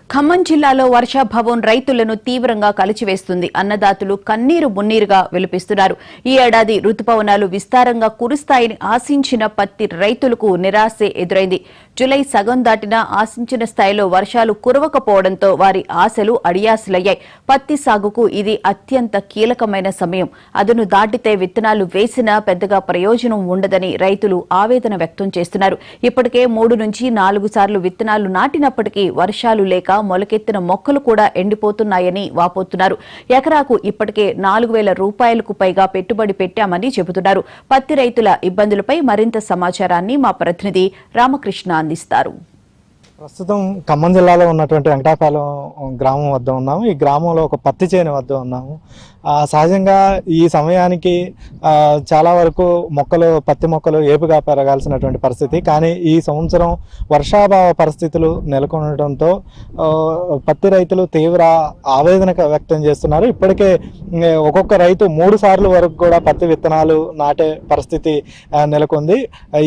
ఖమ్మం జిల్లాలో వర్షాభావం రైతులను తీవ్రంగా కలిచివేస్తుంది. అన్నదాతలు కన్నీరు మున్నీరుగా విలపిస్తున్నారు. ఈ ఏడాది రుతుపవనాలు విస్తారంగా కురుస్తాయని ఆశించిన పత్తి రైతులకు నిరాశే ఎదురైంది. జులై సగం దాటినా ఆశించిన స్థాయిలో వర్షాలు కురవకపోవడంతో వారి ఆశలు అడియాసలయ్యాయి. పత్తి సాగుకు ఇది అత్యంత కీలకమైన సమయం. అదును దాటితే విత్తనాలు వేసినా పెద్దగా ప్రయోజనం ఉండదని రైతులు ఆవేదన వ్యక్తం చేస్తున్నారు. ఇప్పటికే 3 నుంచి 4 సార్లు విత్తనాలు నాటినప్పటికీ వర్షాలు లేక మొలకెత్తిన మొక్కలు కూడా ఎండిపోతున్నాయని వాపోతున్నారు. ఎకరాకు ఇప్పటికే 4,000 రూపాయలకు పైగా పెట్టుబడి పెట్టామని చెబుతున్నారు. పత్తి రైతుల ఇబ్బందులపై మరింత సమాచారాన్ని మా ప్రతినిధి రామకృష్ణ అందిస్తారు. ప్రస్తుతం ఖమ్మం జిల్లాలో ఉన్నటువంటి వెంకటాపాలెం గ్రామం వద్ద ఉన్నాము. ఈ గ్రామంలో ఒక పత్తి చేను వద్ద ఉన్నాము. సహజంగా ఈ సమయానికి చాలా వరకు పత్తి మొక్కలు ఏపుగా పెరగాల్సినటువంటి పరిస్థితి. కానీ ఈ సంవత్సరం వర్షాభావ పరిస్థితులు నెలకొనడంతో పత్తి రైతులు తీవ్ర ఆవేదన వ్యక్తం చేస్తున్నారు. ఇప్పటికే ఒక్కొక్క రైతు 3 సార్లు వరకు కూడా పత్తి విత్తనాలు నాటే పరిస్థితి నెలకొంది.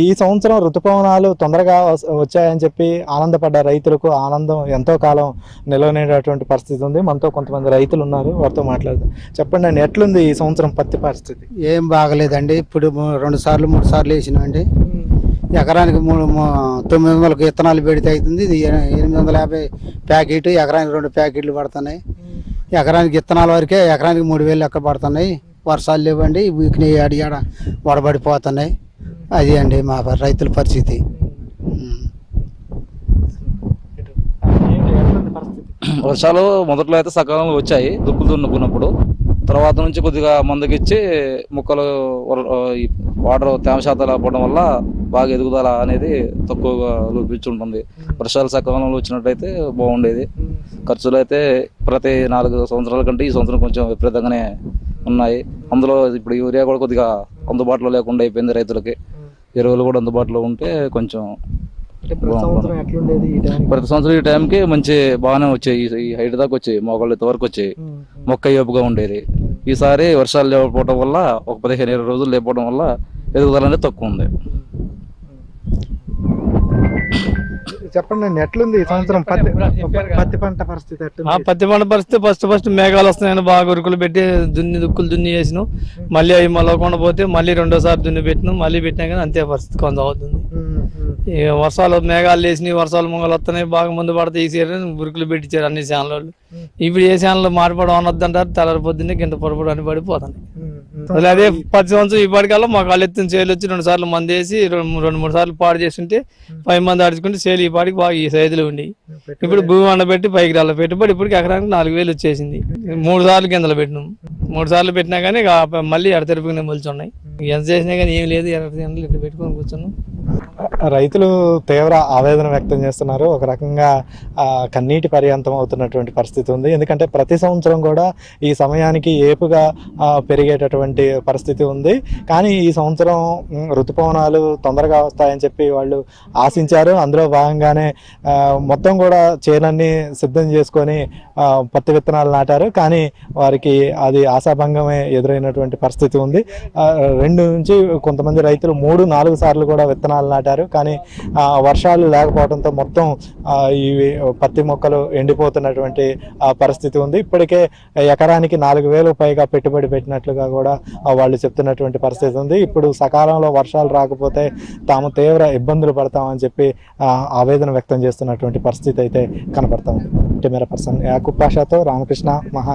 ఈ సంవత్సరం ఋతుపవనాలు తొందరగా వచ్చాయని చెప్పి ఆనందపడ్డ రైతులకు ఆనందం ఎంతో కాలం నిలవనేటటువంటి పరిస్థితి ఉంది. మనతో కొంతమంది రైతులు ఉన్నారు, వారితో మాట్లాడదాం. చెప్పండి అండి, ఎట్లుంది ఈ సంవత్సరం పత్తి పరిస్థితి? ఏం బాగలేదండి. ఇప్పుడు 2 సార్లు 3 సార్లు వేసినామండి. ఎకరానికి 900 విత్తనాలు పెడితే అవుతుంది. ఇది 850 ప్యాకెట్, ఎకరానికి 2 ప్యాకెట్లు పడుతున్నాయి. ఎకరానికి విత్తనాల వరకే ఎకరానికి 3,000 లెక్క పడుతున్నాయి. వర్షాలు లేవండి, వీటిని అడిగాడ వడబడిపోతున్నాయి. అది అండి మా రైతుల పరిస్థితి. వర్షాలు మొదట్లో అయితే సకాలంలో వచ్చాయి దుక్కులు దున్నుకున్నప్పుడు. తర్వాత నుంచి కొద్దిగా మందుకిచ్చి మొక్కలు వాటర్ తేమ శాతం లేకపోవడం వల్ల బాగా ఎదుగుదల అనేది తక్కువగా లోపించుంటుంది. వర్షాలు సకాలంలో వచ్చినట్టయితే బాగుండేది. ఖర్చులు అయితే ప్రతి 4 సంవత్సరాల కంటే ఈ సంవత్సరం కొంచెం విపరీతంగానే ఉన్నాయి. అందులో ఇప్పుడు యూరియా కూడా కొద్దిగా అందుబాటులో లేకుండా అయిపోయింది రైతులకి. ఎరువులు కూడా అందుబాటులో ఉంటే కొంచెం ప్రతి సంవత్సరం ఈ టైంకి బాగానే వచ్చాయి. ఈ హైట్ దాకా వచ్చాయి, మోకాళ్ళ వరకు వచ్చాయి, మొక్క ఏపుగా ఉండేది. ఈసారి వర్షాలు లేకపోవడం వల్ల ఒక 15-20 రోజులు లేకపోవడం వల్ల ఎదుగుదల అనేది తక్కువ ఉంది. చెప్పండి అండి, ఎట్లుంది ఈ సంవత్సరం పత్తి పంట పరిస్థితి? పత్తి పంట పరిస్థితి ఫస్ట్ మేఘాలు వస్తున్నాయని బాగా ఉరుకులు పెట్టి దుక్కులు దున్ని వేసినాం. మళ్ళీ అవి మొలవకుండా పోతే మళ్ళీ 2వ దున్ని పెట్టినాం. మళ్ళీ పెట్టినా కానీ అంతే పరిస్థితి కొంత అవుతుంది. వర్షాలు మేఘాలు వేసినాయి, వర్షాలు మొంగలు వస్తున్నాయి, బాగా ముందు పడితే ఈసారి ఉరుకులు పెట్టించారు అన్ని ఛానళ్ళు. ఇప్పుడు ఏ ఛానల్ మారిపోవడం అనొద్దంటారు. తెల్లరి పొద్దున్నే కింద పొరపడి అని పడిపోతాయి. అదే 10 సంవత్సరం ఇప్పటికల్లా మాకు అల్లెత్తిన చేలు వచ్చి 2 సార్లు మంది వేసి 2-3 సార్లు పాడు చేస్తుంటే 10 మంది అడుచుకుంటే చేలు ఈ పాటికి బాగా ఈ సైజులో ఉండి ఇప్పుడు భూమి అండబెట్టి పైకి రాళ్ళ పెట్టుబడి ఇప్పటికి ఎకరానికి 4,000 వచ్చేసింది. 3 సార్లు కిందలు పెట్టినాం. 3 సార్లు పెట్టినా కానీ మళ్ళీ ఎడతెరిపిన మొలుచున్నాయి. ఎంత చేసినా కానీ ఏం లేదు, ఇట్లా పెట్టుకొని కూర్చున్నాం. రైతులు తీవ్ర ఆవేదన వ్యక్తం చేస్తున్నారు. ఒక రకంగా కన్నీటి పర్యంతం అవుతున్నటువంటి పరిస్థితి ఉంది. ఎందుకంటే ప్రతి సంవత్సరం కూడా ఈ సమయానికి ఏపుగా పెరిగేటటువంటి పరిస్థితి ఉంది. కానీ ఈ సంవత్సరం ఋతుపవనాలు తొందరగా వస్తాయని చెప్పి వాళ్ళు ఆశించారు. అందులో భాగంగానే మొత్తం కూడా చేలన్నీ సిద్ధం చేసుకొని పత్తి విత్తనాలు నాటారు. కానీ వారికి అది ఆశాభంగమే ఎదురైనటువంటి పరిస్థితి ఉంది. 2 నుంచి కొంతమంది రైతులు 3-4 సార్లు కూడా విత్తనాలు నాటారు. కానీ వర్షాలు లేకపోవడంతో మొత్తం ఈ పత్తి మొక్కలు ఎండిపోతున్నటువంటి పరిస్థితి ఉంది. ఇప్పటికే ఎకరానికి 4,000 పైగా పెట్టుబడి పెట్టినట్లుగా కూడా వాళ్ళు చెప్తున్నటువంటి పరిస్థితి ఉంది. ఇప్పుడు సకాలంలో వర్షాలు రాకపోతే తాము తీవ్ర ఇబ్బందులు పడతామని చెప్పి ఆవేదన వ్యక్తం చేస్తున్నటువంటి పరిస్థితి అయితే కనపడతా ఉంది. కెమెరా పర్సన్ యాకూబ్ పాషాతో రామకృష్ణ, మహా.